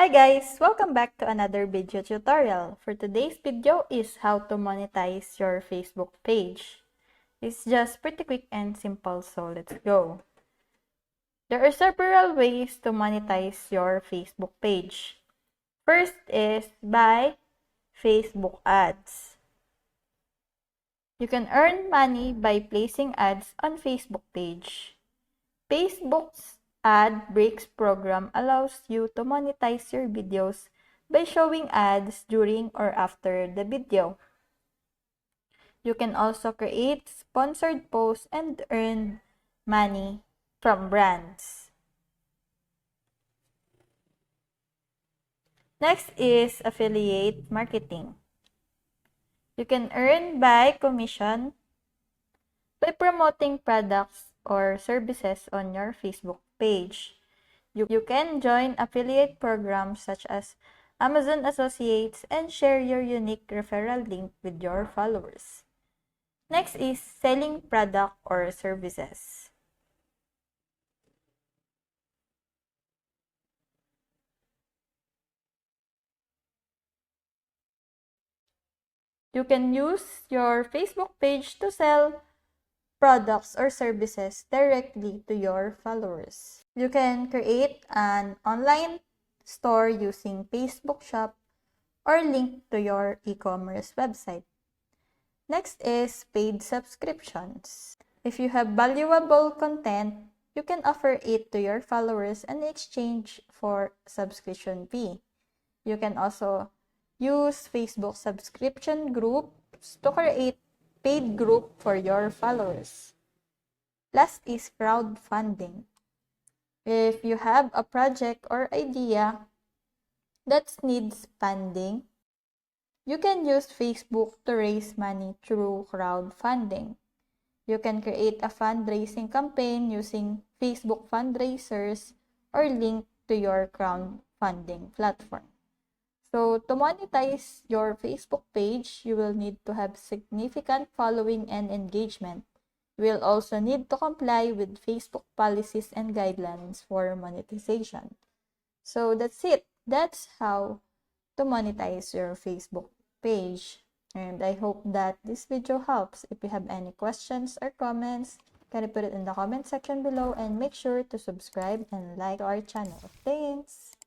Hi guys! Welcome back to another video tutorial. For today's video is how to monetize your Facebook page. It's just pretty quick and simple, so let's go. There are several ways to monetize your Facebook page. First is by Facebook ads. You can earn money by placing ads on Facebook page. Facebook's Ad Breaks program allows you to monetize your videos by showing ads during or after the video. You can also create sponsored posts and earn money from brands. Next is affiliate marketing. You can earn by commission by promoting products or services on your Facebook page. You can join affiliate programs such as Amazon Associates and share your unique referral link with your followers. Next is selling product or services. You can use your Facebook page to sell products or services directly to your followers. You can create an online store using Facebook Shop or link to your e-commerce website. Next is paid subscriptions. If you have valuable content, you can offer it to your followers in exchange for subscription fee. You can also use Facebook subscription groups to create paid group for your followers. Last is crowdfunding. If you have a project or idea that needs funding, you can use Facebook to raise money through crowdfunding. You can create a fundraising campaign using Facebook fundraisers or link to your crowdfunding platform. So, to monetize your Facebook page, you will need to have significant following and engagement. You will also need to comply with Facebook policies and guidelines for monetization. So, that's it. That's how to monetize your Facebook page. And I hope that this video helps. If you have any questions or comments, can you put it in the comment section below and make sure to subscribe and like our channel. Thanks!